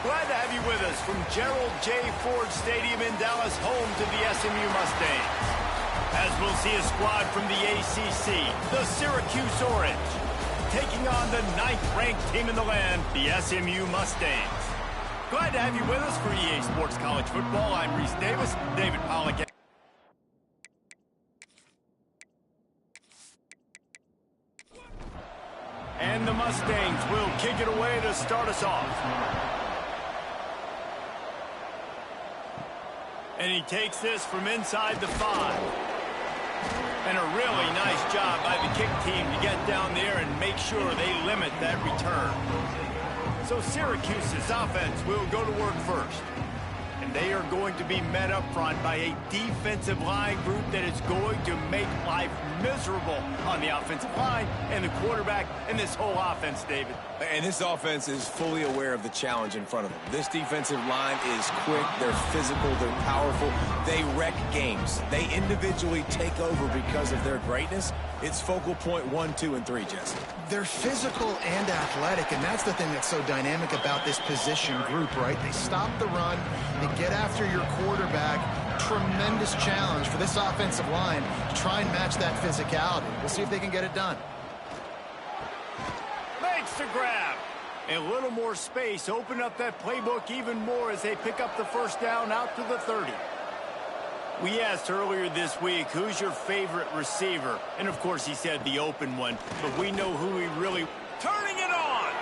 Glad to have you with us from Gerald J. Ford Stadium in Dallas, home to the SMU Mustangs. As we'll see a squad from the ACC, the Syracuse Orange, taking on the 9th-ranked team in the land, the SMU Mustangs. Glad to have you with us for EA Sports College Football. I'm Reese Davis, David Pollack. And the Mustangs will kick it away to start us off. And he takes this from inside the 5. And a really nice job by the kick team to get down there and make sure they limit that return. So Syracuse's offense will go to work first. And they are going to be met up front by a defensive line group that is going to make life miserable on the offensive line and the quarterback and this whole offense, David. And this offense is fully aware of the challenge in front of them. This defensive line is quick, they're physical, they're powerful, they wreck games. They individually take over because of their greatness. It's focal point 1, 2, and 3, Jesse. They're physical and athletic, and that's the thing that's so dynamic about this position group, right? They stop the run, they get after your quarterback. Tremendous challenge for this offensive line to try and match that physicality. We'll see if they can get it done. Makes the grab. A little more space, open up that playbook even more as they pick up the first down out to the 30. We asked earlier this week, who's your favorite receiver? And of course he said the open one, but we know who he really... Turning it on!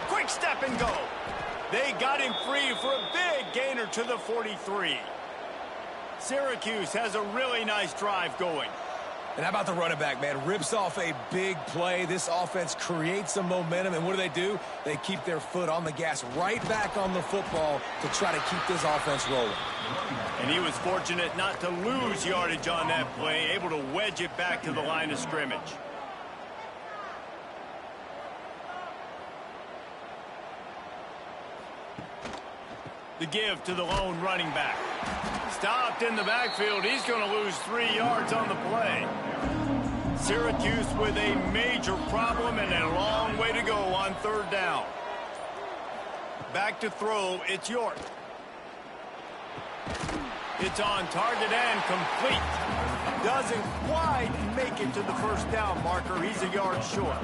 Quick step and go. They got him free for a big gainer to the 43. Syracuse has a really nice drive going. And how about the running back, man? Rips off a big play. This offense creates some momentum, and what do? They keep their foot on the gas right back on the football to try to keep this offense rolling. And he was fortunate not to lose yardage on that play, able to wedge it back to the line of scrimmage. The give to the lone running back. Stopped in the backfield. He's going to lose 3 yards on the play. Syracuse with a major problem and a long way to go on 3rd down. Back to throw. It's York. It's on target and complete. Doesn't quite make it to the first down marker. He's a yard short.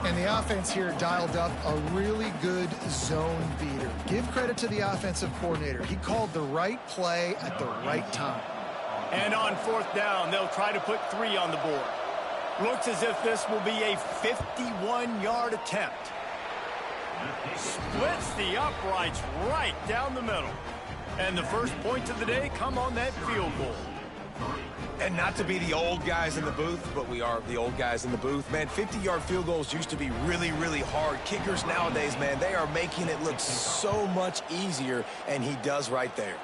And the offense here dialed up a really good zone beater. Give credit to the offensive coordinator. He called the right play at the right time. And on 4th down, they'll try to put 3 on the board. Looks as if this will be a 51-yard attempt. Splits the uprights right down the middle. And the first points of the day come on that field goal. And not to be the old guys in the booth, but we are the old guys in the booth. Man, 50-yard field goals used to be really, really hard. Kickers nowadays, man, they are making it look so much easier, and he does right there.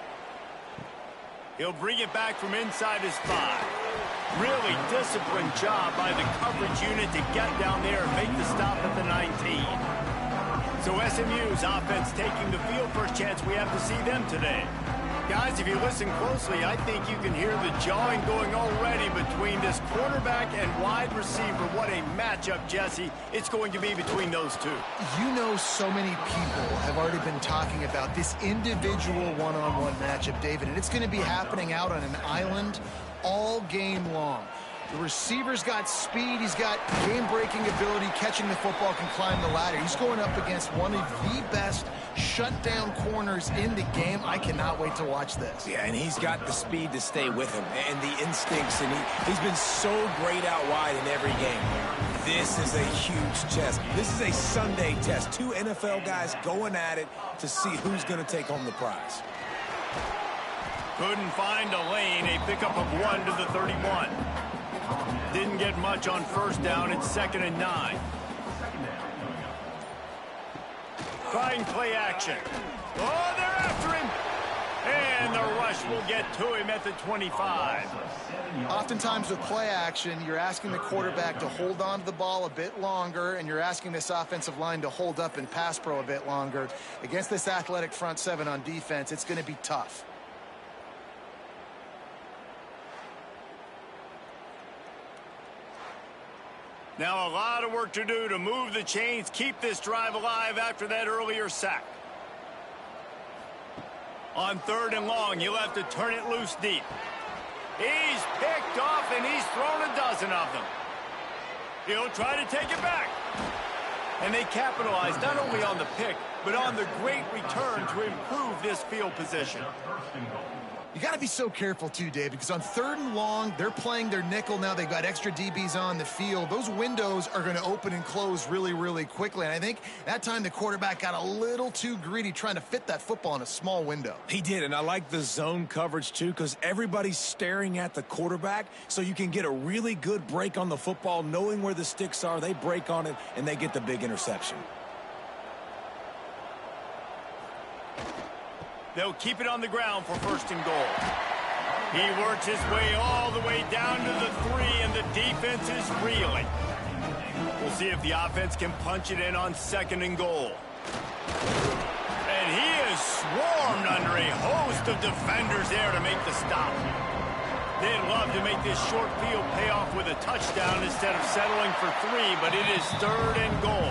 He'll bring it back from inside his 5. Really disciplined job by the coverage unit to get down there and make the stop at the 19. So SMU's offense taking the field. First chance we have to see them today. Guys, if you listen closely, I think you can hear the jawing going already between this quarterback and wide receiver. What a matchup, Jesse, it's going to be between those two. You know, so many people have already been talking about this individual one-on-one matchup, David, and it's going to be happening out on an island all game long. The receiver's got speed, he's got game-breaking ability, catching the football, can climb the ladder. He's going up against one of the best shutdown corners in the game. I cannot wait to watch this. Yeah, and he's got the speed to stay with him and the instincts, and he's been so great out wide in every game. This is a huge test. This is a Sunday test. 2 NFL guys going at it to see who's going to take home the prize. Couldn't find a lane. A pickup of 1 to the 31. Didn't get much on 1st down. It's 2nd and 9. Trying play action. Oh, they're after him. And the rush will get to him at the 25. Oftentimes with play action, you're asking the quarterback to hold on to the ball a bit longer, and you're asking this offensive line to hold up in pass pro a bit longer. Against this athletic front 7 on defense, it's going to be tough. Now a lot of work to do to move the chains, keep this drive alive after that earlier sack. On 3rd and long, he'll have to turn it loose deep. He's picked off, and he's thrown a dozen of them. He'll try to take it back. And they capitalize not only on the pick, but on the great return to improve this field position. You got to be so careful, too, David, because on 3rd and long, they're playing their nickel now. They've got extra DBs on the field. Those windows are going to open and close really, really quickly. And I think that time the quarterback got a little too greedy trying to fit that football in a small window. He did, and I like the zone coverage, too, because everybody's staring at the quarterback, so you can get a really good break on the football, knowing where the sticks are. They break on it, and they get the big interception. They'll keep it on the ground for 1st and goal. He works his way all the way down to the 3, and the defense is reeling. We'll see if the offense can punch it in on 2nd and goal. And he is swarmed under a host of defenders there to make the stop. They'd love to make this short field pay off with a touchdown instead of settling for 3, but it is 3rd and goal.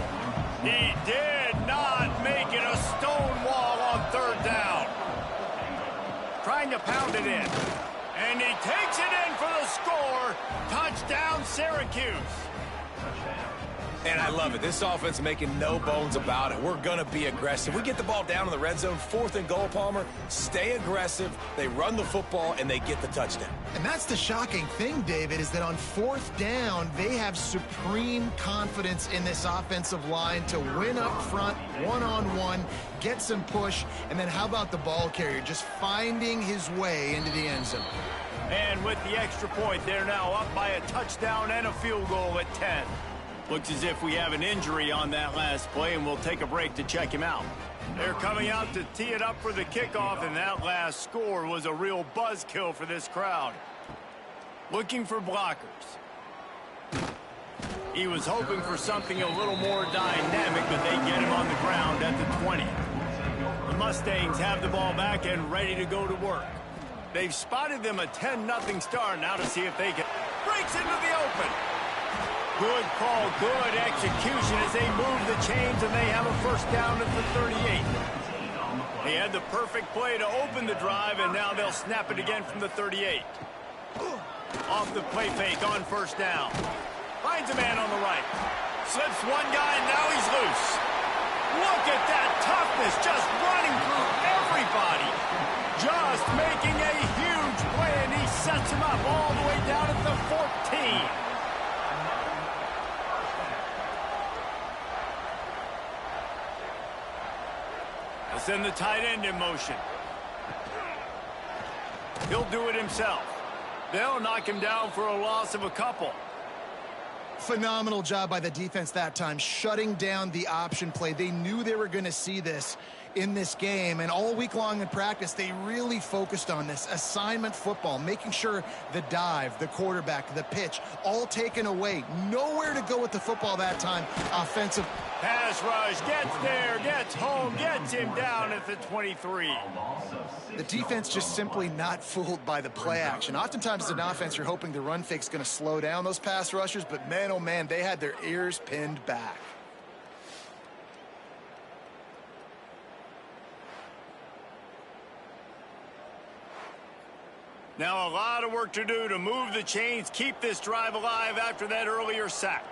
He did not make it a stone wall on 3rd down. Trying to pound it in. And he takes it in for the score. Touchdown, Syracuse. And I love it. This offense making no bones about it. We're going to be aggressive. We get the ball down in the red zone, 4th and goal, Palmer. Stay aggressive. They run the football, and they get the touchdown. And that's the shocking thing, David, is that on 4th down, they have supreme confidence in this offensive line to win up front, one-on-one, get some push, and then how about the ball carrier just finding his way into the end zone? And with the extra point, they're now up by a touchdown and a field goal at 10. Looks as if we have an injury on that last play, and we'll take a break to check him out. They're coming out to tee it up for the kickoff, and that last score was a real buzzkill for this crowd. Looking for blockers. He was hoping for something a little more dynamic, but they get him on the ground at the 20. The Mustangs have the ball back and ready to go to work. They've spotted them a 10-0 start now to see if they can. Breaks into the open. Good call, good execution as they move the chains, and they have a 1st down at the 38. They had the perfect play to open the drive, and now they'll snap it again from the 38. Off the play fake on 1st down. Finds a man on the right. Slips one guy, and now he's loose. Look at that toughness, just running through everybody. Just making a huge play, and he sets him up all the way down at the 14. Send the tight end in motion. He'll do it himself. They'll knock him down for a loss of a couple. Phenomenal job by the defense that time, shutting down the option play. They knew they were going to see this in this game, and all week long in practice, they really focused on this assignment football, making sure the dive, the quarterback, the pitch, all taken away. Nowhere to go with the football that time. Offensive pass rush, gets there, gets home, gets him down at the 23. The defense just simply not fooled by the play action. Oftentimes as an offense, you're hoping the run fake's going to slow down those pass rushers, but man, oh man, they had their ears pinned back. Now a lot of work to do to move the chains, keep this drive alive after that earlier sack.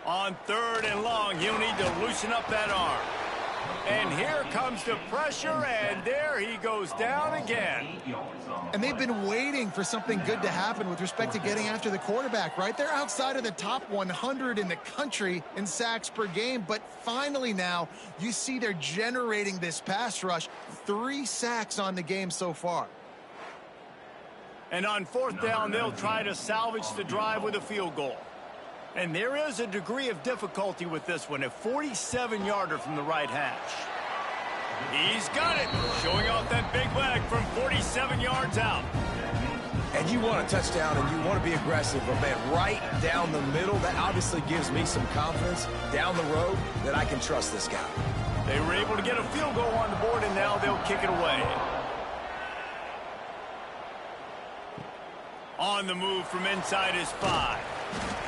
On 3rd and long, he'll need to loosen up that arm. And here comes the pressure, and there he goes down again. And they've been waiting for something good to happen with respect to getting after the quarterback, right? They're outside of the top 100 in the country in sacks per game, but finally now you see they're generating this pass rush. 3 sacks on the game so far. And on 4th down, they'll try to salvage the drive with a field goal. And there is a degree of difficulty with this one, a 47-yarder from the right hash. He's got it, showing off that big leg from 47 yards out. And you want a touchdown and you want to be aggressive, but man, right down the middle, that obviously gives me some confidence down the road that I can trust this guy. They were able to get a field goal on the board, and now they'll kick it away. On the move from inside his 5.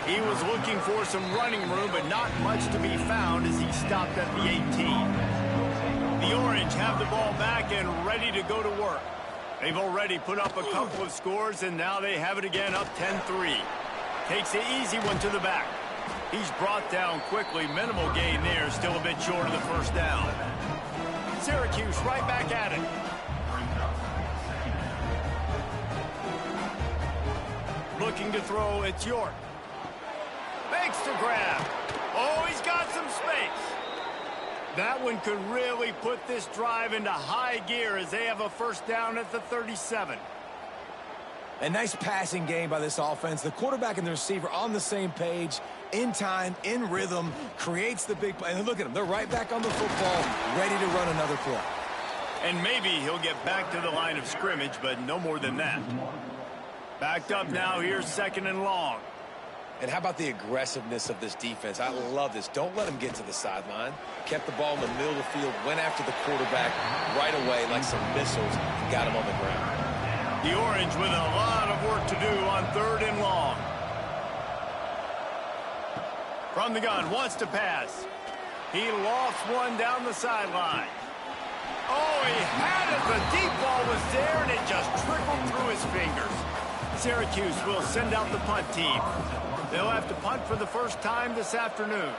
He was looking for some running room, but not much to be found as he stopped at the 18. The Orange have the ball back and ready to go to work. They've already put up a couple of scores, and now they have it again up 10-3. Takes the easy one to the back. He's brought down quickly. Minimal gain there, still a bit short of the first down. Syracuse right back at it. Looking to throw, it's York. Makes the grab. Oh, he's got some space. That one could really put this drive into high gear as they have a first down at the 37. A nice passing game by this offense. The quarterback and the receiver on the same page, in time, in rhythm, creates the big play. And look at them. They're right back on the football, ready to run another play. And maybe he'll get back to the line of scrimmage, but no more than that. Backed up now, here's 2nd and long. And how about the aggressiveness of this defense? I love this. Don't let them get to the sideline. Kept the ball in the middle of the field, went after the quarterback right away like some missiles, and got him on the ground. The Orange with a lot of work to do on 3rd and long. From the gun, wants to pass. He lofts one down the sideline. Oh, he had it. The deep ball was there, and it just trickled through his fingers. Syracuse will send out the punt team. They'll have to punt for the first time this afternoon.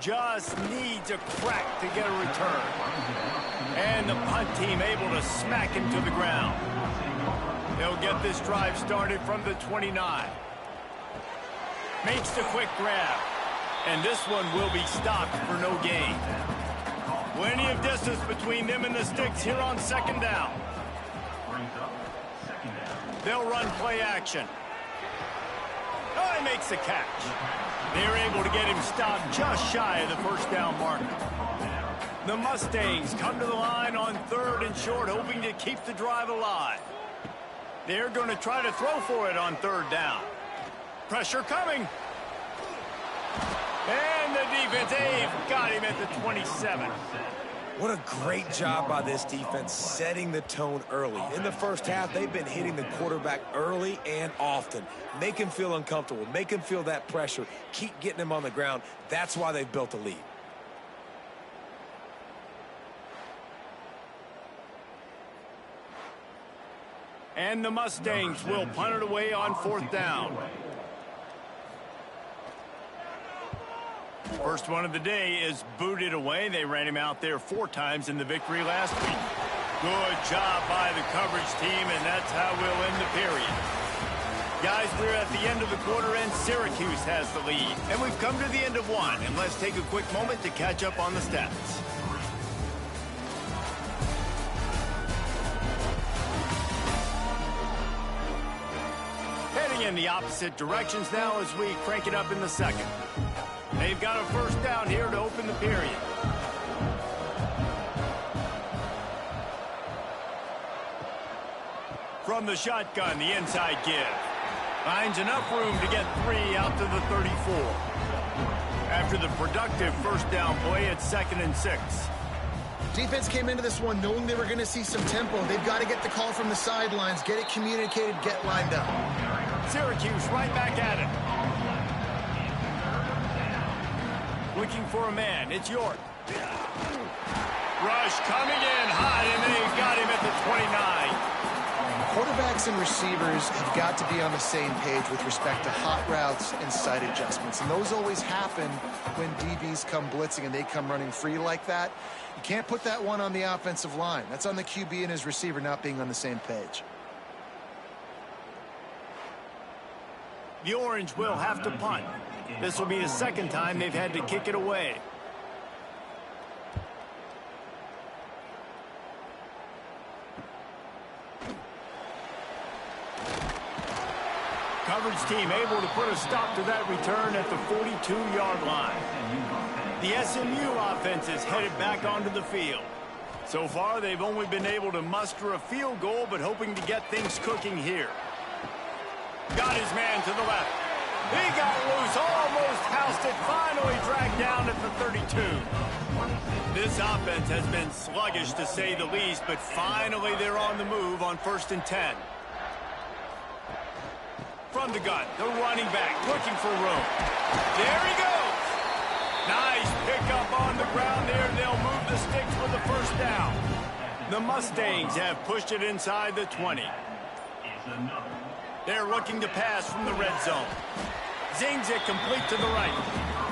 Just needs a crack to get a return. And the punt team able to smack him to the ground. They'll get this drive started from the 29. Makes the quick grab. And this one will be stopped for no gain. Plenty of distance between them and the sticks here on 2nd down. They'll run play action. Oh, he makes the catch. They're able to get him stopped just shy of the first down marker. The Mustangs come to the line on 3rd and short, hoping to keep the drive alive. They're going to try to throw for it on 3rd down. Pressure coming. And the defense, they've got him at the 27. What a great job by this defense setting the tone early. In the first half, they've been hitting the quarterback early and often. Make him feel uncomfortable. Make him feel that pressure. Keep getting him on the ground. That's why they've built a lead. And the Mustangs will punt it away on 4th down. First one of the day is booted away. They ran him out there 4 times in the victory last week. Good job by the coverage team, and that's how we'll end the period. Guys, we're at the end of the quarter, and Syracuse has the lead. And we've come to the end of one, and let's take a quick moment to catch up on the stats. Heading in the opposite directions now as we crank it up in the 2nd. They've got a first down here to open the period. From the shotgun, the inside give. Finds enough room to get 3 out to the 34. After the productive first down play, it's 2nd and 6. Defense came into this one knowing they were going to see some tempo. They've got to get the call from the sidelines, get it communicated, get lined up. Syracuse right back at it. Looking for a man. It's York. Rush coming in hot, and they've got him at the 29. Quarterbacks and receivers have got to be on the same page with respect to hot routes and sight adjustments. And those always happen when DBs come blitzing and they come running free like that. You can't put that one on the offensive line. That's on the QB and his receiver not being on the same page. The Orange will have to punt. This will be the 2nd time they've had to kick it away. Coverage team able to put a stop to that return at the 42-yard line. The SMU offense is headed back onto the field. So far, they've only been able to muster a field goal, but hoping to get things cooking here. Got his man to the left. He got loose, almost housed it, finally dragged down at the 32. This offense has been sluggish to say the least, but finally they're on the move on 1st and 10. From the gun, the running back looking for room. There he goes. Nice pickup on the ground there. They'll move the sticks with the first down. The Mustangs have pushed it inside the 20. They're looking to pass from the red zone. Zings it complete to the right.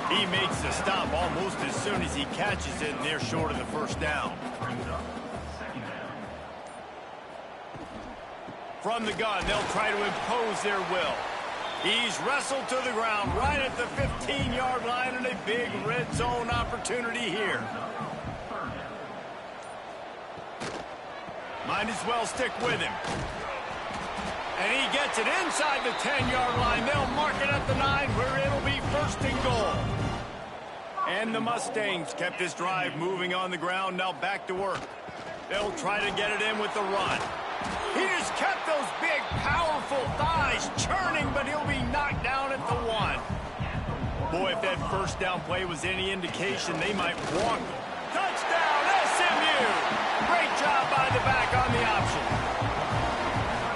He makes the stop almost as soon as he catches it, and they're short of the first down. From the gun, they'll try to impose their will. He's wrestled to the ground right at the 15-yard line, and a big red zone opportunity here. Might as well stick with him. And he gets it inside the 10-yard line. They'll mark it at the 9, where it'll be 1st and goal. And the Mustangs kept this drive moving on the ground. Now back to work. They'll try to get it in with the run. He just kept those big, powerful thighs churning, but he'll be knocked down at the 1. Boy, if that first down play was any indication, they might walk. Touchdown, SMU! Great job by the back on the option.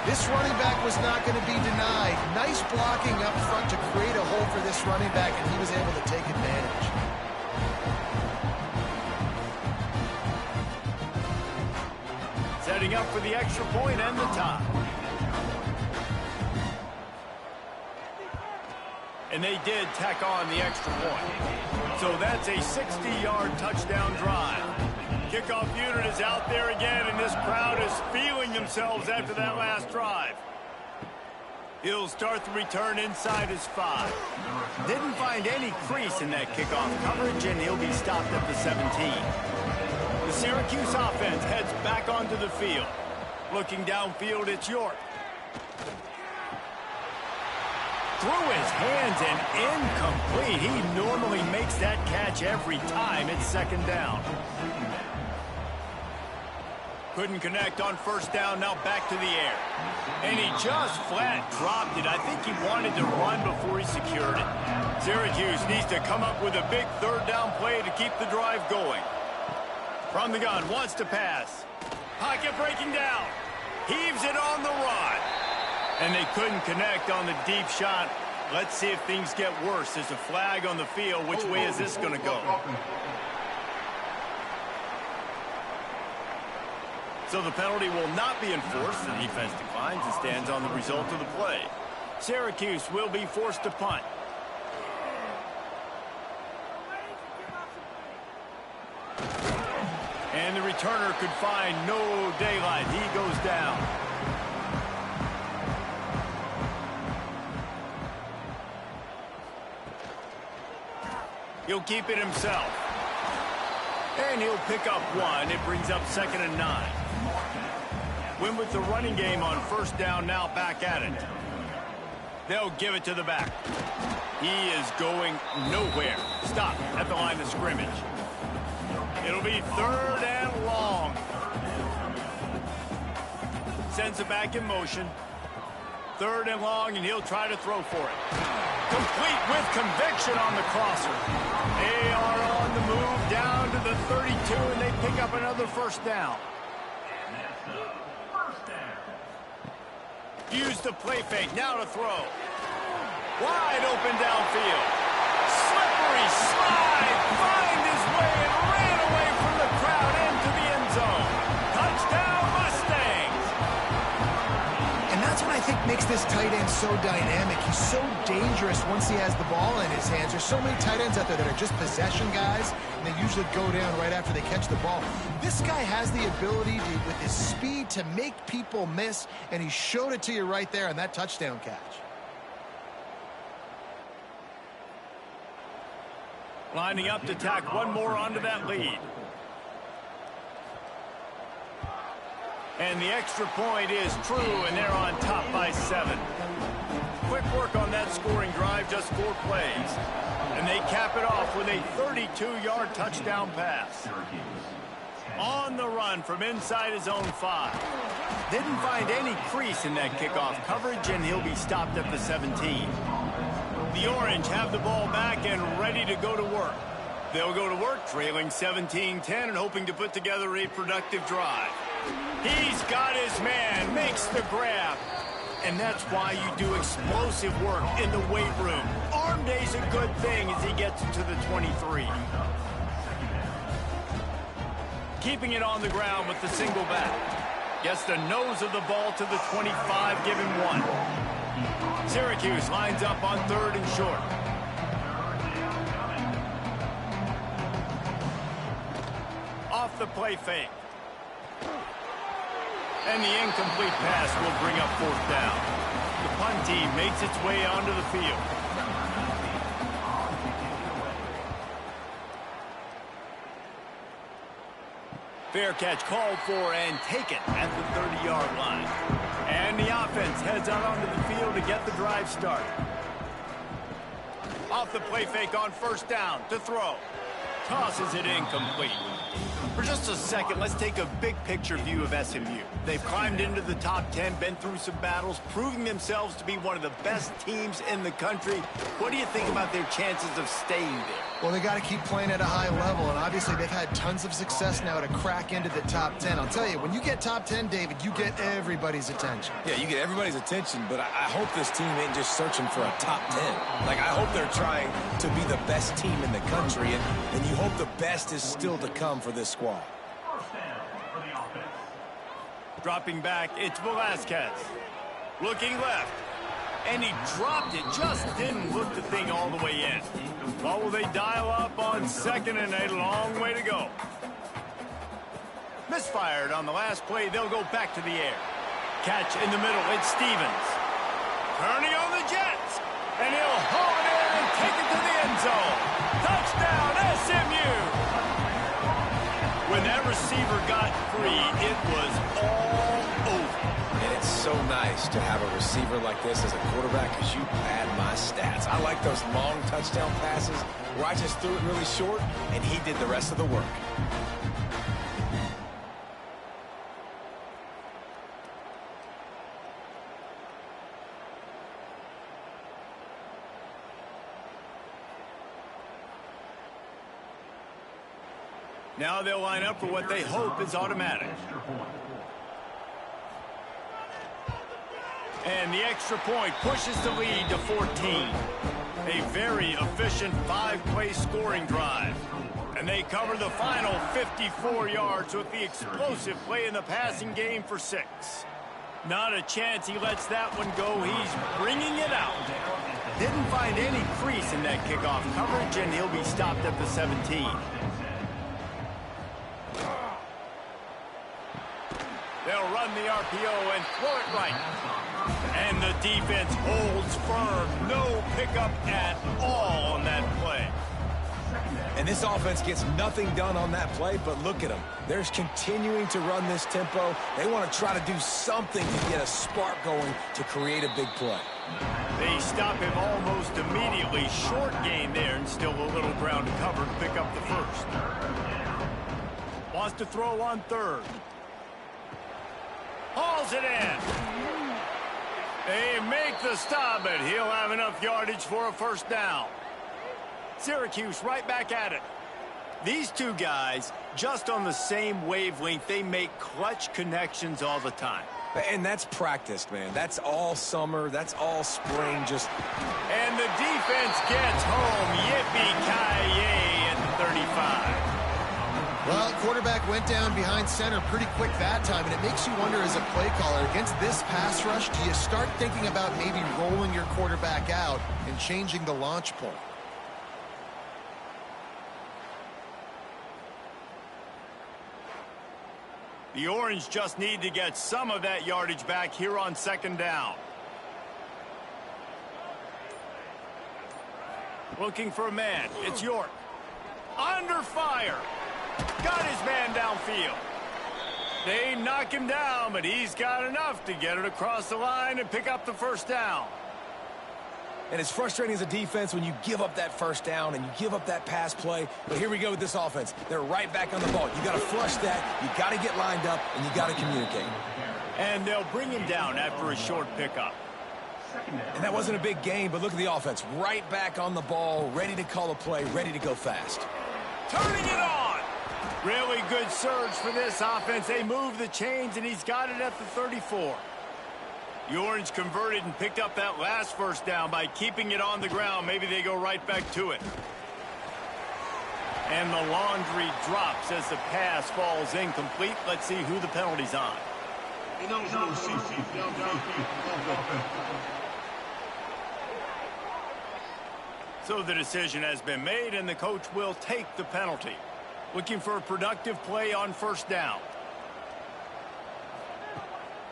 This running back was not going to be denied. Nice blocking up front to create a hole for this running back, and he was able to take advantage. Setting up for the extra point and the tie. And they did tack on the extra point. So that's a 60-yard touchdown drive. Kickoff unit is out there again, and this crowd is feeling themselves after that last drive. He'll start the return inside his 5. Didn't find any crease in that kickoff coverage, and he'll be stopped at the 17. The Syracuse offense heads back onto the field. Looking downfield, it's York. Through his hands and incomplete. He normally makes that catch every time. It's 2nd down. Couldn't connect on 1st down, now back to the air. And he just flat dropped it. I think he wanted to run before he secured it. Syracuse needs to come up with a big 3rd down play to keep the drive going. From the gun, wants to pass. Pocket breaking down. Heaves it on the run. And they couldn't connect on the deep shot. Let's see if things get worse. There's a flag on the field. Which way is this going to go? So the penalty will not be enforced. The defense declines and stands on the result of the play. Syracuse will be forced to punt. And the returner could find no daylight. He goes down. He'll keep it himself. And he'll pick up 1. It brings up 2nd and 9. Win with the running game on 1st down, now back at it. They'll give it to the back. He is going nowhere. Stop at the line of scrimmage. It'll be 3rd and long. Sends it back in motion. 3rd and long, and he'll try to throw for it. Complete with conviction on the crosser. They are on the move down to the 32, and they pick up another 1st down. Use the play fake, now to throw. Wide open downfield. Slippery slide, find his way and ran away from the crowd into the end zone. Touchdown, Mustangs! And that's what I think makes this tight end so dynamic. He's so dangerous once he has the ball in his hands. There's so many tight ends out there that are just possession guys, and they usually go down right after they catch the ball. This guy has the ability to, with his speed, to make people miss, and he showed it to you right there on that touchdown catch. Lining up to tack one more onto that lead. And the extra point is true, and they're on top by 7. Quick work on that scoring drive, just 4 plays. And they cap it off with a 32-yard touchdown pass. On the run from inside his own 5. Didn't find any crease in that kickoff coverage, and he'll be stopped at the 17. The Orange have the ball back and ready to go to work. They'll go to work trailing 17-10 and hoping to put together a productive drive. He's got his man, makes the grab. And that's why you do explosive work in the weight room. Arm day's a good thing as he gets it to the 23. Keeping it on the ground with the single back. Gets the nose of the ball to the 25, give him one. Syracuse lines up on 3rd and short. Off the play fake. And the incomplete pass will bring up 4th down. The punt team makes its way onto the field. Fair catch called for and taken at the 30-yard line. And the offense heads out onto the field to get the drive started. Off the play fake on 1st down to throw. Tosses it incomplete. For just a second, let's take a big picture view of SMU. They've climbed into the top 10, been through some battles, proving themselves to be one of the best teams in the country. What do you think about their chances of staying there? Well, they got to keep playing at a high level, and obviously they've had tons of success now to crack into the top 10. I'll tell you, when you get top 10, David, you get everybody's attention. Yeah, you get everybody's attention, but I hope this team ain't just searching for a top 10. Like, I hope they're trying to be the best team in the country, and you hope the best is still to come for this squad. Dropping back, it's Velasquez. Looking left. And he dropped it, just didn't look the thing all the way in. Well, will they dial up on 2nd and a long way to go? Misfired on the last play, they'll go back to the air. Catch in the middle, it's Stevens. Turning on the Jets. And he'll haul it in and take it to the end zone. Touchdown, SMU! When that receiver got free, it was all over. And it's so nice to have a receiver like this as a quarterback because you pad my stats. I like those long touchdown passes where I just threw it really short and he did the rest of the work. Now they'll line up for what they hope is automatic. And the extra point pushes the lead to 14. A very efficient 5-play scoring drive. And they cover the final 54 yards with the explosive play in the passing game for 6. Not a chance he lets that one go. He's bringing it out. Didn't find any crease in that kickoff coverage, and he'll be stopped at the 17. They'll run the RPO and throw it right. And the defense holds firm. No pickup at all on that play. And this offense gets nothing done on that play, but look at them. They're continuing to run this tempo. They want to try to do something to get a spark going to create a big play. They stop him almost immediately. Short gain there and still a little ground to cover to pick up the first. Wants to throw on 3rd. Hauls it in. They make the stop, but he'll have enough yardage for a 1st down. Syracuse right back at it. These two guys, just on the same wavelength, they make clutch connections all the time. And that's practiced, man. That's all summer. That's all spring. And the defense gets home. Yippee-ki-yay at the 35. Well, quarterback went down behind center pretty quick that time, and it makes you wonder as a play caller, against this pass rush, do you start thinking about maybe rolling your quarterback out and changing the launch point? The Orange just need to get some of that yardage back here on 2nd down. Looking for a man. It's York. Under fire. Got his man downfield. They knock him down, but he's got enough to get it across the line and pick up the 1st down. And it's frustrating as a defense when you give up that 1st down and you give up that pass play. But here we go with this offense. They're right back on the ball. You got to flush that. You got to get lined up, and you got to communicate. And they'll bring him down after a short pickup. And that wasn't a big gain, but look at the offense. Right back on the ball, ready to call a play, ready to go fast. Turning it on. Really good surge for this offense. They move the chains, and he's got it at the 34. The Orange converted and picked up that last first down by keeping it on the ground. Maybe they go right back to it. And the laundry drops as the pass falls incomplete. Let's see who the penalty's on. So the decision has been made, and the coach will take the penalty. Looking for a productive play on first down.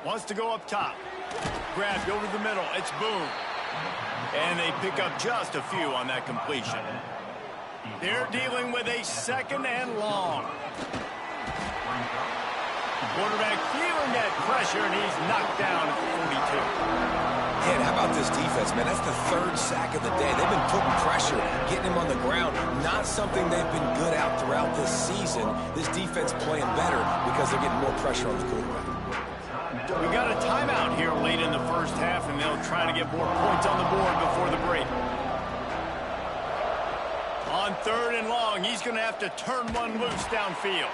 Wants to go up top. Grabbed over the middle. It's Boone. And they pick up just a few on that completion. They're dealing with a second and long. Quarterback feeling that pressure, and he's knocked down at the 42. Man, how about this defense, man? That's the third sack of the day. They've been putting pressure, getting him on the ground. Not something they've been good at throughout this season. This defense playing better because they're getting more pressure on the quarterback. We got a timeout here late in the first half, and they'll try to get more points on the board before the break. On third and long, he's going to have to turn one loose downfield.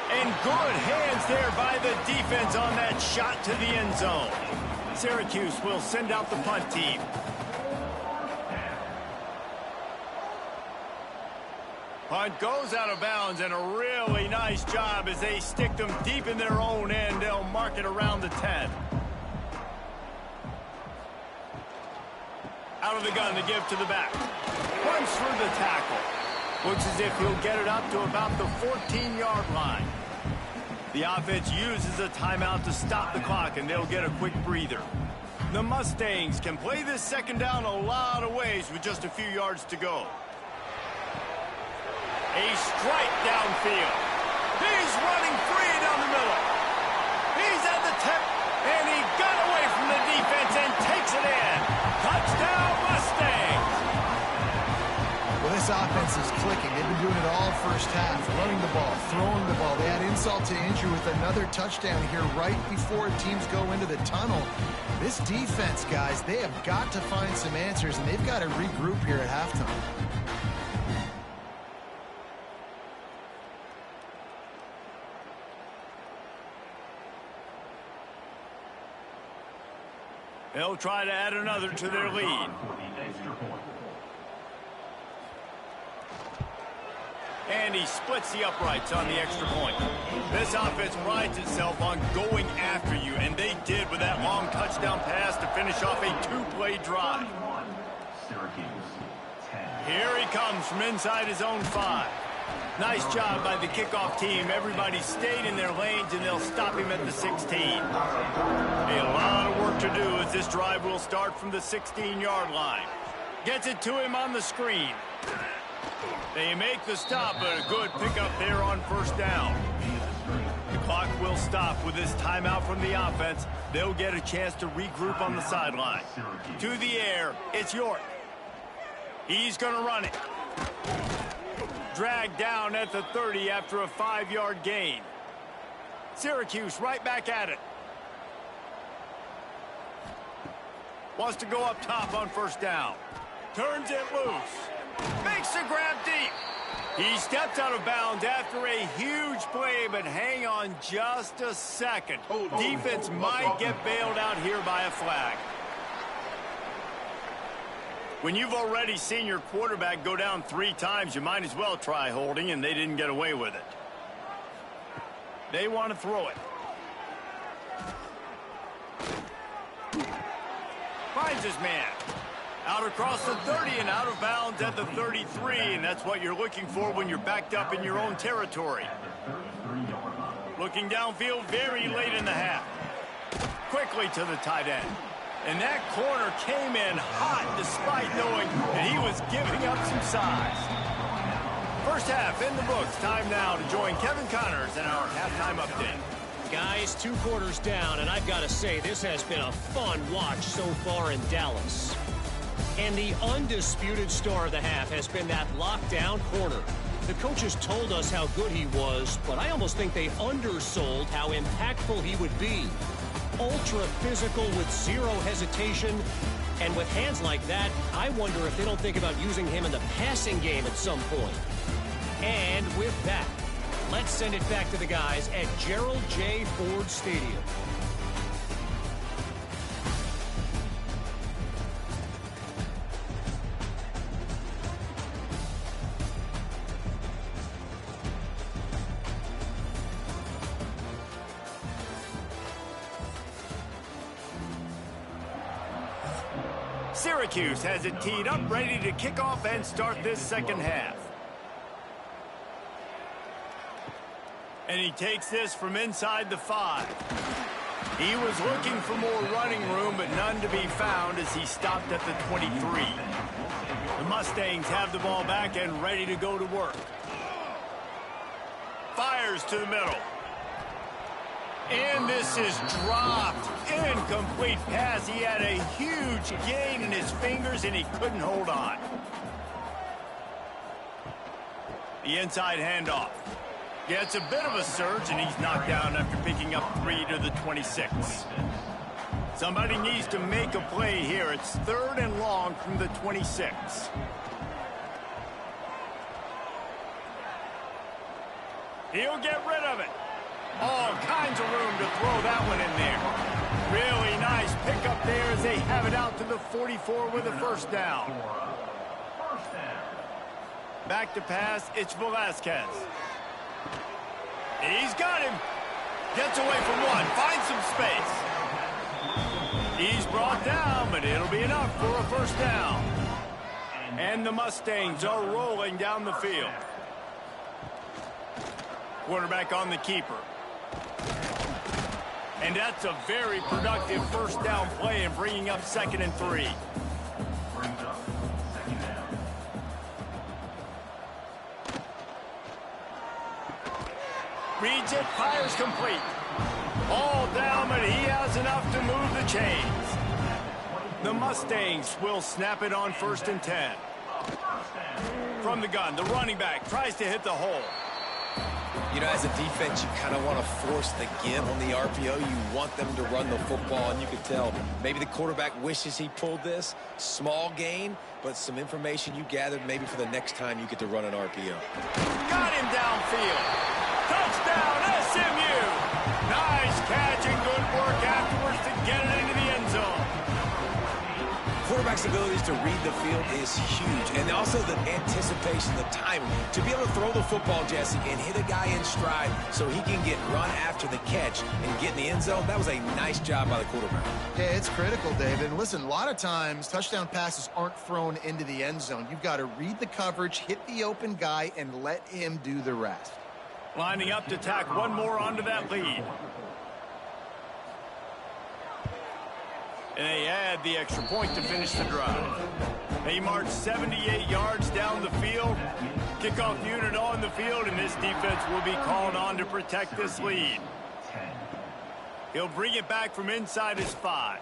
And good hands there by the defense on that shot to the end zone. Syracuse will send out the punt team. Punt goes out of bounds, and a really nice job as they stick them deep in their own end. They'll mark it around the 10. Out of the gun to give to the back. Runs through the tackle. Looks as if he'll get it up to about the 14-yard line. The offense uses a timeout to stop the clock, and they'll get a quick breather. The Mustangs can play this second down a lot of ways with just a few yards to go. A strike downfield. He's running free down the middle. He's at the tip, and he got away from the defense and takes it in. Touchdown, Mustangs! Well, this offense is clicking. They've been doing it all first half, running the ball, throwing the ball. They add insult to injury with another touchdown here right before teams go into the tunnel. This defense, guys, they have got to find some answers, and they've got to regroup here at halftime. They'll try to add another to their lead. And he splits the uprights on the extra point. This offense prides itself on going after you, and they did with that long touchdown pass to finish off a two-play drive. Here he comes from inside his own 5. Nice job by the kickoff team. Everybody stayed in their lanes, and they'll stop him at the 16. A lot of work to do as this drive will start from the 16-yard line. Gets it to him on the screen. They make the stop, but a good pickup there on first down. The clock will stop with this timeout from the offense. They'll get a chance to regroup on the sideline. To the air, it's York. He's going to run it. Dragged down at the 30 after a 5-yard gain. Syracuse right back at it. Wants to go up top on first down. Turns it loose. Makes the grab deep. He steps out of bounds after a huge play, but hang on just a second. Defense might get bailed out here by a flag. When you've already seen your quarterback go down 3 times, you might as well try holding, and they didn't get away with it. They want to throw it. Finds his man. Out across the 30 and out of bounds at the 33, and that's what you're looking for when you're backed up in your own territory. Looking downfield very late in the half. Quickly to the tight end. And that corner came in hot despite knowing that he was giving up some size. First half in the books. Time now to join Kevin Connors in our halftime update. Guys, 2 quarters down, and I've got to say, this has been a fun watch so far in Dallas. And the undisputed star of the half has been that lockdown corner. The coaches told us how good he was, but I almost think they undersold how impactful he would be. Ultra physical with zero hesitation, And with hands like that, I wonder if they don't think about using him in the passing game at some point. And with that, let's send it back to the guys at Gerald J. Ford Stadium. Syracuse has it teed up, ready to kick off and start this second half. And he takes this from inside the 5. He was looking for more running room, but none to be found as he stopped at the 23. The Mustangs have the ball back and ready to go to work. Fires to the middle. And this is dropped. Incomplete pass. He had a huge gain in his fingers, and he couldn't hold on. The inside handoff. Gets a bit of a surge, and he's knocked down after picking up 3 to the 26. Somebody needs to make a play here. It's 3rd and long from the 26. He'll get rid of it. All kinds of room to throw that one in there. Really nice pickup there as they have it out to the 44 with a first down. Back to pass, it's Velasquez. He's got him. Gets away from one, finds some space. He's brought down, but it'll be enough for a first down. And the Mustangs are rolling down the field. Quarterback on the keeper. And that's a very productive first down play and bringing up 2nd and 3. Reads it, fires complete. All down, but he has enough to move the chains. The Mustangs will snap it on 1st and 10. From the gun, the running back tries to hit the hole. You know, as a defense, you kind of want to force the give on the RPO. You want them to run the football, and you can tell maybe the quarterback wishes he pulled this. Small gain, but some information you gathered maybe for the next time you get to run an RPO. Got him downfield. Touchdown, SMU. Nice catch and good work afterwards to get it into the end zone. Quarterback's abilities to read the field is huge, and also the anticipation, the timing. To be able to throw the football, Jesse, and hit a guy in stride so he can get run after the catch and get in the end zone, that was a nice job by the quarterback. Yeah, it's critical, David. Listen, a lot of times touchdown passes aren't thrown into the end zone. You've got to read the coverage, hit the open guy, and let him do the rest. Lining up to tack one more onto that lead. And they add the extra point to finish the drive. They march 78 yards down the field. Kickoff unit on the field, and this defense will be called on to protect this lead. He'll bring it back from inside his 5.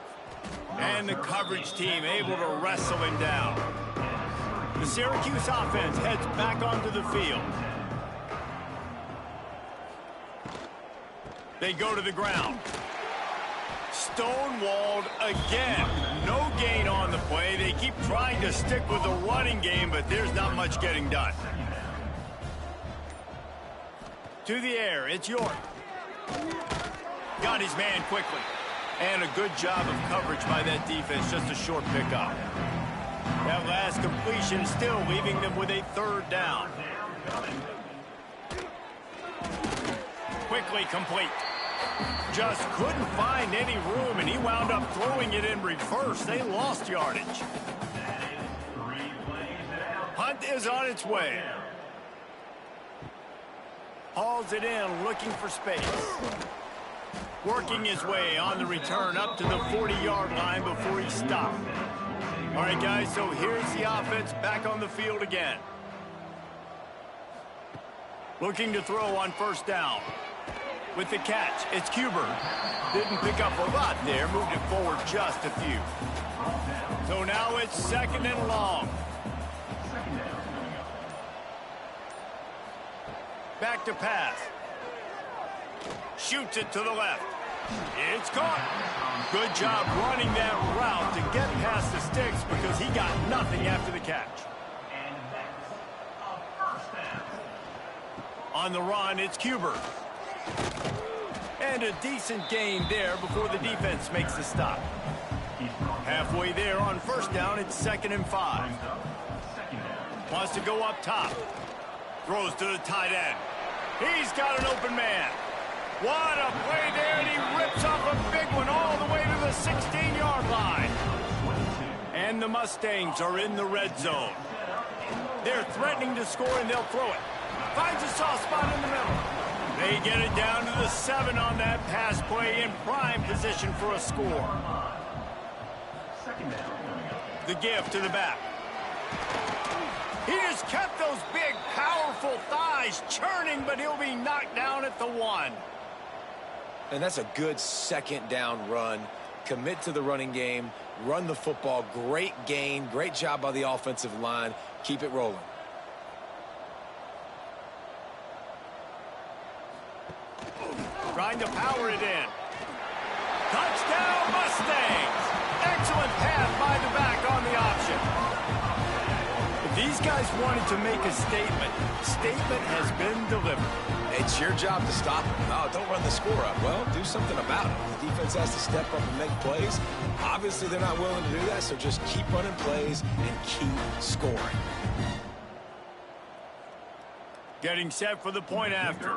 And the coverage team able to wrestle him down. The Syracuse offense heads back onto the field. They go to the ground. Stonewalled again. No gain on the play. They keep trying to stick with the running game, but there's not much getting done. To the air, it's York. Got his man quickly. And a good job of coverage by that defense, just a short pickup. That last completion still leaving them with a 3rd down. Quickly complete. Just couldn't find any room, and he wound up throwing it in reverse. They lost yardage. Punt is on its way. Hauls it in, looking for space. Working his way on the return up to the 40-yard line before he stopped. All right, guys, so here's the offense back on the field again. Looking to throw on 1st down. With the catch, it's Cuber. Didn't pick up a lot there, moved it forward just a few. So now it's 2nd and long. Back to pass. Shoots it to the left. It's caught. Good job running that route to get past the sticks because he got nothing after the catch. On the run, it's Cuber. And a decent gain there before the defense makes the stop. Halfway there on first down, it's 2nd and 5. Wants to go up top. Throws to the tight end. He's got an open man. What a play there, and he rips off a big one all the way to the 16-yard line. And the Mustangs are in the red zone. They're threatening to score, and they'll throw it. Finds a soft spot in the middle. They get it down to the 7 on that pass play in prime position for a score. The give to the back. He just kept those big, powerful thighs churning, but he'll be knocked down at the 1. And that's a good 2nd down run. Commit to the running game. Run the football. Great gain. Great job by the offensive line. Keep it rolling. Trying to power it in. Touchdown, Mustangs! Excellent pass by the back on the option. If these guys wanted to make a statement has been delivered. It's your job to stop them. Oh, don't run the score up. Well, do something about it. The defense has to step up and make plays. Obviously, they're not willing to do that, so just keep running plays and keep scoring. Getting set for the point after.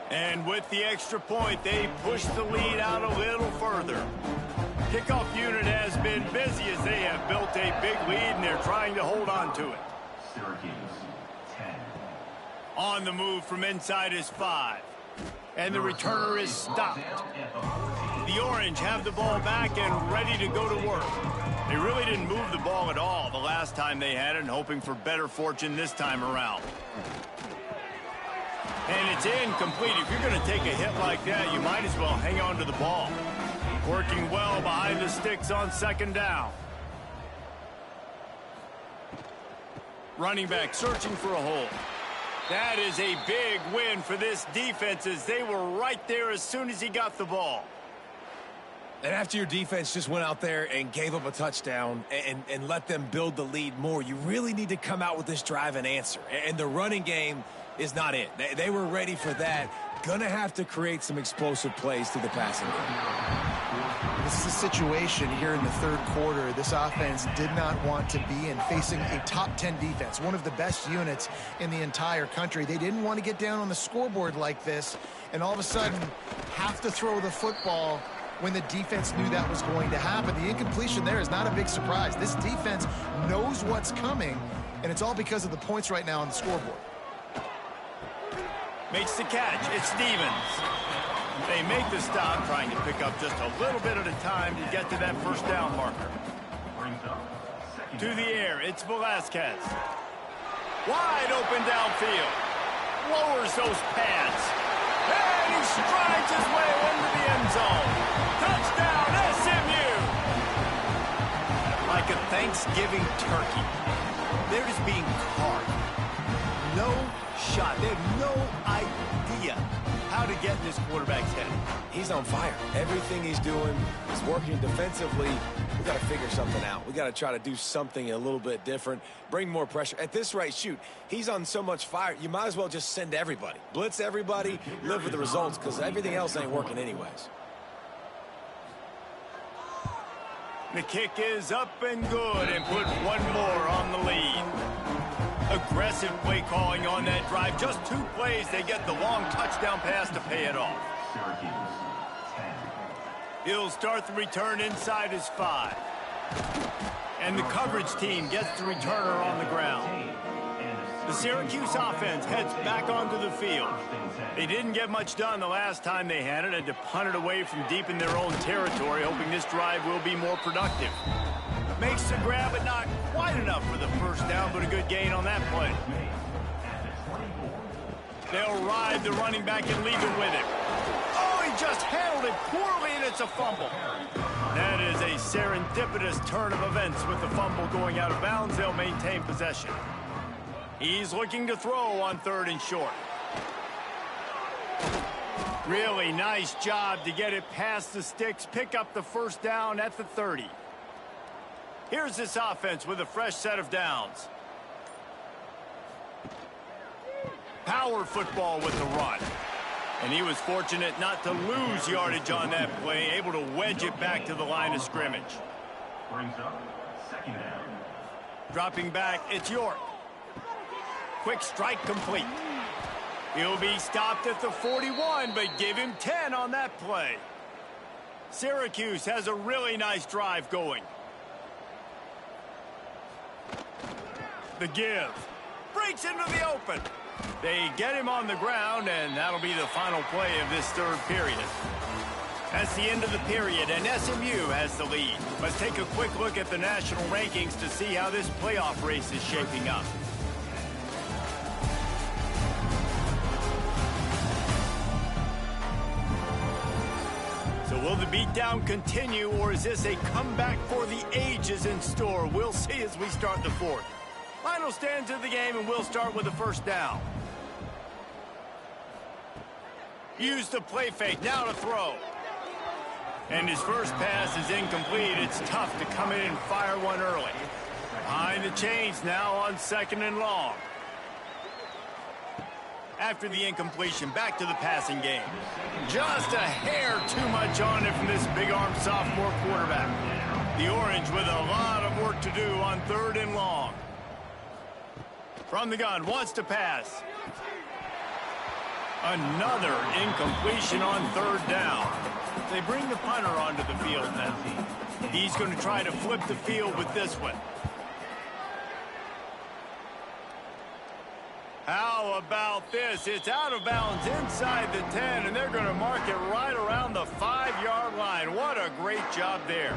And with the extra point, they push the lead out a little further. Kickoff unit has been busy as they have built a big lead, and they're trying to hold on to it. Syracuse, 10. On the move from inside is 5. And the returner is stopped. The Orange have the ball back and ready to go to work. They really didn't move the ball at all the last time they had it, and hoping for better fortune this time around. And it's incomplete. If you're going to take a hit like that, you might as well hang on to the ball. Working well behind the sticks on 2nd down. Running back searching for a hole. That is a big win for this defense as they were right there as soon as he got the ball. And after your defense just went out there and gave up a touchdown and let them build the lead more, you really need to come out with this drive and answer. And the running game is not it. They were ready for that. Gonna have to create some explosive plays through the passing game. This is a situation here in the 3rd quarter this offense did not want to be in, facing a top 10 defense, one of the best units in the entire country. They didn't want to get down on the scoreboard like this and all of a sudden have to throw the football when the defense knew that was going to happen. The incompletion there is not a big surprise. This defense knows what's coming, and it's all because of the points right now on the scoreboard. Makes the catch. It's Stevens. They make the stop, trying to pick up just a little bit at a time to get to that 1st down marker. To the air, it's Velasquez. Wide open downfield. Lowers those pads. And he strides his way into the end zone. Touchdown, SMU! Like a Thanksgiving turkey. They're just being carved. No shot. They have no idea how to get in this quarterback's head. He's on fire. Everything he's doing is working defensively. We got to figure something out. We got to try to do something a little bit different, bring more pressure. At this rate, shoot, he's on so much fire, you might as well just send everybody. Blitz everybody, live with the results, because everything else ain't working anyways. The kick is up and good, and put one more on the lead. Aggressive play calling on that drive. Just 2 plays, they get the long touchdown pass to pay it off. Syracuse, 10. He'll start the return inside his 5. And the coverage team gets the returner on the ground. The Syracuse offense heads back onto the field. They didn't get much done the last time they had it, and to punt it away from deep in their own territory, hoping this drive will be more productive. Makes the grab, but not quite enough for the 1st down, but a good gain on that play. They'll ride the running back and leave it with him. Oh, he just handled it poorly, and it's a fumble. That is a serendipitous turn of events with the fumble going out of bounds. They'll maintain possession. He's looking to throw on 3rd and short. Really nice job to get it past the sticks, pick up the first down at the 30. Here's this offense with a fresh set of downs. Power football with the run. And he was fortunate not to lose yardage on that play, able to wedge it back to the line of scrimmage. Brings up 2nd down. Dropping back, it's York. Quick strike complete. He'll be stopped at the 41, but give him 10 on that play. Syracuse has a really nice drive going. The give. Breaks into the open. They get him on the ground, and that'll be the final play of this 3rd period. That's the end of the period, and SMU has the lead. Let's take a quick look at the national rankings to see how this playoff race is shaping up. So will the beatdown continue, or is this a comeback for the ages in store? We'll see as we start the 4th. Final stands of the game, and we'll start with the first down. Use the play fake, now to throw. And his first pass is incomplete. It's tough to come in and fire one early. Behind the chains now on 2nd and long. After the incompletion, back to the passing game. Just a hair too much on it from this big-armed sophomore quarterback. The Orange with a lot of work to do on 3rd and long. From the gun, wants to pass. Another incompletion on 3rd down. They bring the punter onto the field now. He's going to try to flip the field with this one. How about this? It's out of bounds inside the 10, and they're going to mark it right around the 5-yard line. What a great job there.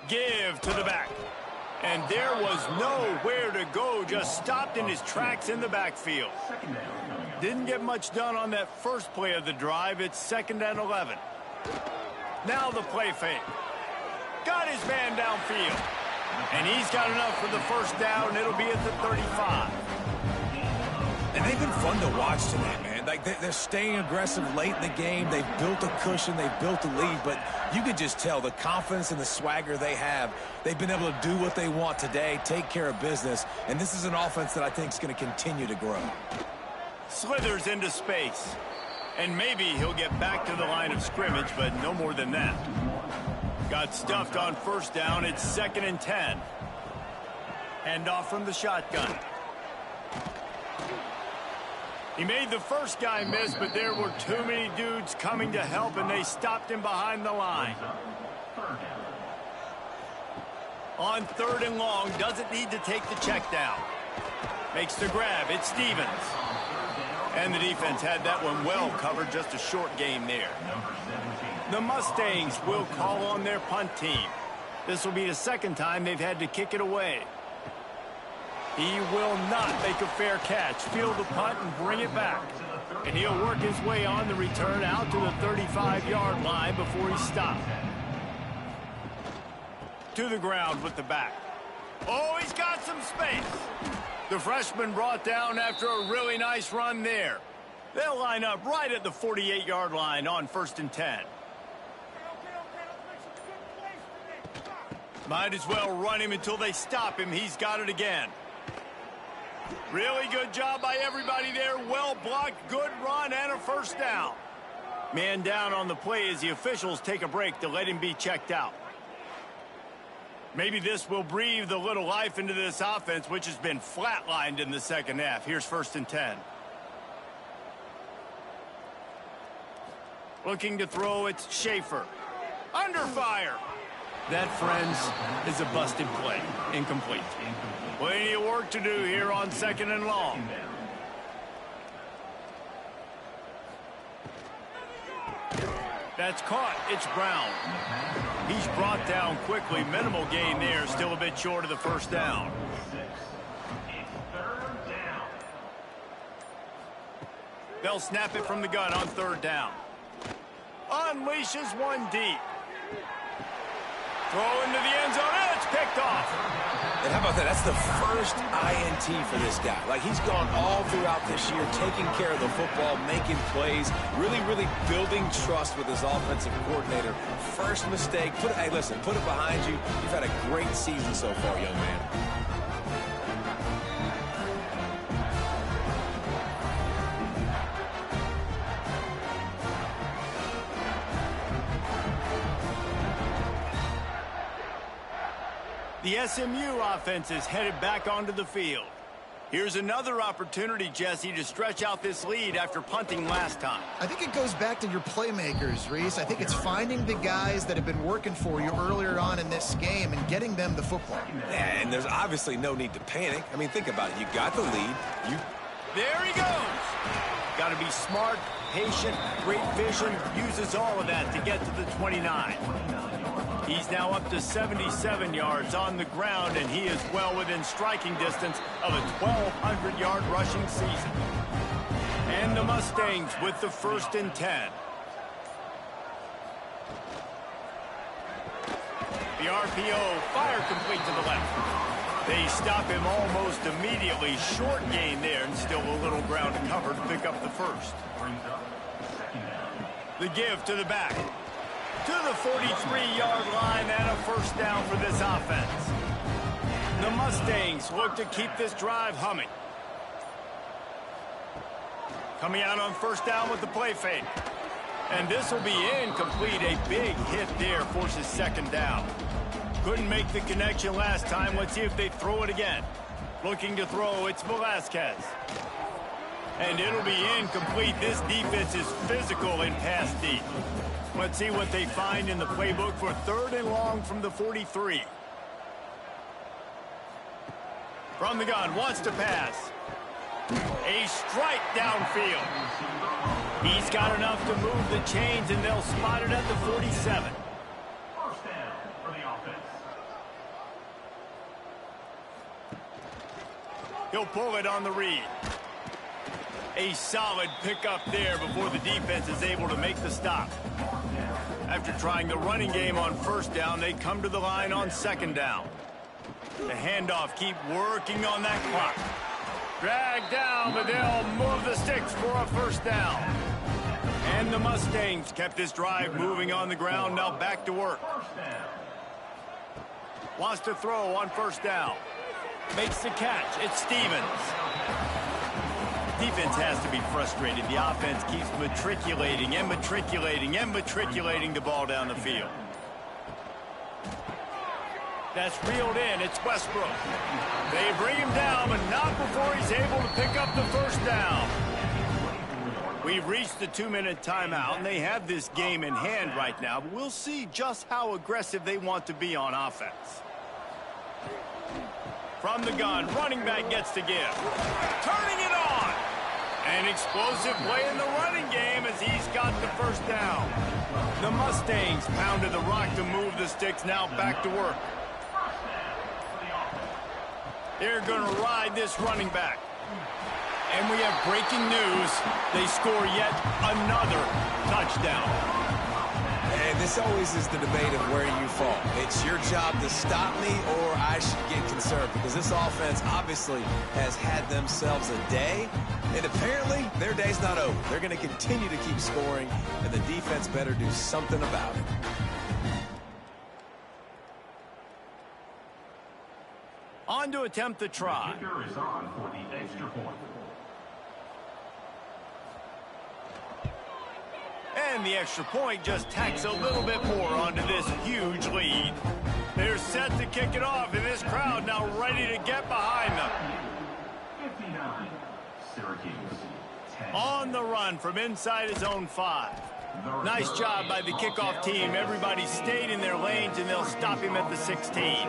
Give to the back. And there was nowhere to go, just stopped in his tracks in the backfield. Didn't get much done on that first play of the drive. It's 2nd and 11. Now the play fake. Got his man downfield. And he's got enough for the first down. It'll be at the 35. And they've been fun to watch tonight, man. Like, they're staying aggressive late in the game. They've built a cushion. They've built a lead. But you can just tell the confidence and the swagger they have. They've been able to do what they want today, take care of business. And this is an offense that I think is going to continue to grow. Slithers into space. And maybe he'll get back to the line of scrimmage, but no more than that. Got stuffed on first down. It's 2nd and 10. Hand off from the shotgun. He made the first guy miss, but there were too many dudes coming to help, and they stopped him behind the line. On 3rd and long, doesn't need to take the check down. Makes the grab. It's Stevens. And the defense had that one well covered. Just a short game there. The Mustangs will call on their punt team. This will be the 2nd time they've had to kick it away. He will not make a fair catch. Field the punt and bring it back. And he'll work his way on the return out to the 35-yard line before he's stopped. To the ground with the back. Oh, he's got some space. The freshman brought down after a really nice run there. They'll line up right at the 48-yard line on 1st and 10. Might as well run him until they stop him. He's got it again. Really good job by everybody there. Well blocked, good run, and a first down. Man down on the play as the officials take a break to let him be checked out. Maybe this will breathe a little life into this offense, which has been flatlined in the 2nd half. Here's 1st and 10. Looking to throw, it's Schaefer. Under fire. That, friends, is a busted play. Incomplete. Plenty of work to do here on 2nd and long. That's caught. It's Brown. He's brought down quickly. Minimal gain there. Still a bit short of the first down. They'll snap it from the gun on 3rd down. Unleashes one deep. Throw into the end zone, and it's picked off. And how about that? That's the first INT for this guy. Like, he's gone all throughout this year, taking care of the football, making plays, really, really building trust with his offensive coordinator. First mistake, hey, listen, put it behind you. You've had a great season so far, young man. The SMU offense is headed back onto the field. Here's another opportunity, Jesse, to stretch out this lead after punting last time. I think it goes back to your playmakers, Reese. I think it's finding the guys that have been working for you earlier on in this game and getting them the football. Yeah, and there's obviously no need to panic. I mean, think about it. You got the lead. There he goes. Got to be smart, patient, great vision. Uses all of that to get to the 29. He's now up to 77 yards on the ground, and he is well within striking distance of a 1,200-yard rushing season. And the Mustangs with the 1st and 10. The RPO, fire complete to the left. They stop him almost immediately. Short gain there, and still a little ground to cover to pick up the first. The give to the back. To the 43-yard line and a 1st down for this offense. The Mustangs look to keep this drive humming. Coming out on 1st down with the play fake. And this will be incomplete. A big hit there forces 2nd down. Couldn't make the connection last time. Let's see if they throw it again. Looking to throw, it's Velasquez. And it'll be incomplete. This defense is physical in pass deep. Let's see what they find in the playbook for 3rd and long from the 43. From the gun, wants to pass. A strike downfield. He's got enough to move the chains, and they'll spot it at the 47. 1st down for the offense. He'll pull it on the read. A solid pickup there before the defense is able to make the stop. After trying the running game on 1st down, they come to the line on 2nd down. The handoff, keep working on that clock. Drag down, but they'll move the sticks for a 1st down. And the Mustangs kept this drive moving on the ground, now back to work. Wants to throw on 1st down. Makes the catch, it's Stevens. Defense has to be frustrated. The offense keeps matriculating and matriculating and matriculating the ball down the field. That's reeled in. It's Westbrook. They bring him down, but not before he's able to pick up the 1st down. We've reached the 2-minute timeout, and they have this game in hand right now, but we'll see just how aggressive they want to be on offense. From the gun, running back gets to give. Turning it on. An explosive play in the running game as he's got the 1st down. The Mustangs pounded the rock to move the sticks, now back to work. They're going to ride this running back. And we have breaking news. They score yet another touchdown. And this always is the debate of where you fall. It's your job to stop me, or I should get concerned, because this offense obviously has had themselves a day, and apparently their day's not over. They're going to continue to keep scoring, and the defense better do something about it. On to attempt the try. The kicker is on for the extra point. And the extra point just tacks a little bit more onto this huge lead. They're set to kick it off, and this crowd now ready to get behind them. 59, Syracuse. 10. On the run from inside his own 5. Nice job by the kickoff team. Everybody stayed in their lanes, and they'll stop him at the 16.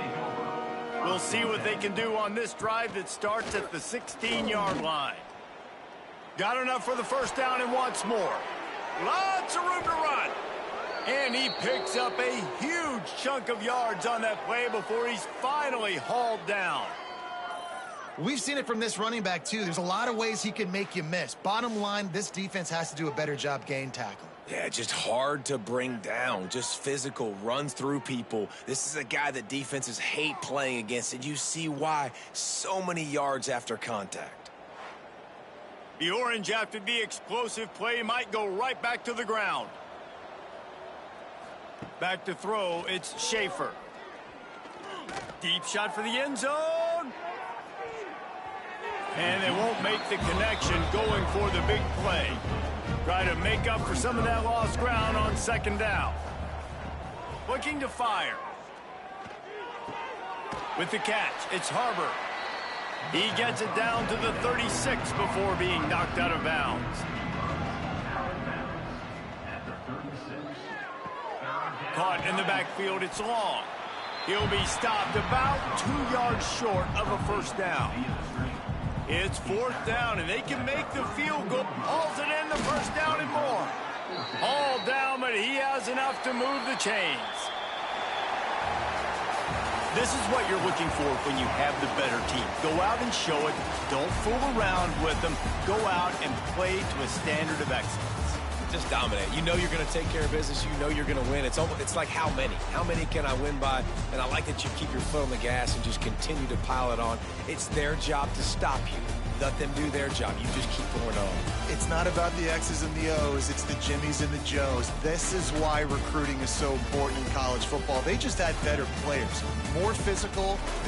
We'll see what they can do on this drive that starts at the 16-yard line. Got enough for the 1st down and wants more. Lots of room to run. And he picks up a huge chunk of yards on that play before he's finally hauled down. We've seen it from this running back, too. There's a lot of ways he can make you miss. Bottom line, this defense has to do a better job gain tackle. Yeah, just hard to bring down. Just physical, runs through people. This is a guy that defenses hate playing against, and you see why. So many yards after contact. The orange, after the explosive play, might go right back to the ground. Back to throw, it's Schaefer. Deep shot for the end zone. And they won't make the connection going for the big play. Try to make up for some of that lost ground on second down. Looking to fire. With the catch, it's Harbor. He gets it down to the 36 before being knocked out of bounds. Caught in the backfield, it's Long. He'll be stopped about 2 yards short of a first down. It's fourth down, and they can make the field goal. Hauls it in, the first down and more. All down, but he has enough to move the chains. This is what you're looking for when you have the better team. Go out and show it. Don't fool around with them. Go out and play to a standard of excellence. Just dominate. You know you're going to take care of business. You know you're going to win. It's like how many? How many can I win by? And I like that you keep your foot on the gas and just continue to pile it on. It's their job to stop you. Let them do their job. You just keep going on. It's not about the X's and the O's. It's the Jimmies and the Joes. This is why recruiting is so important in college football. They just had better players, more physical.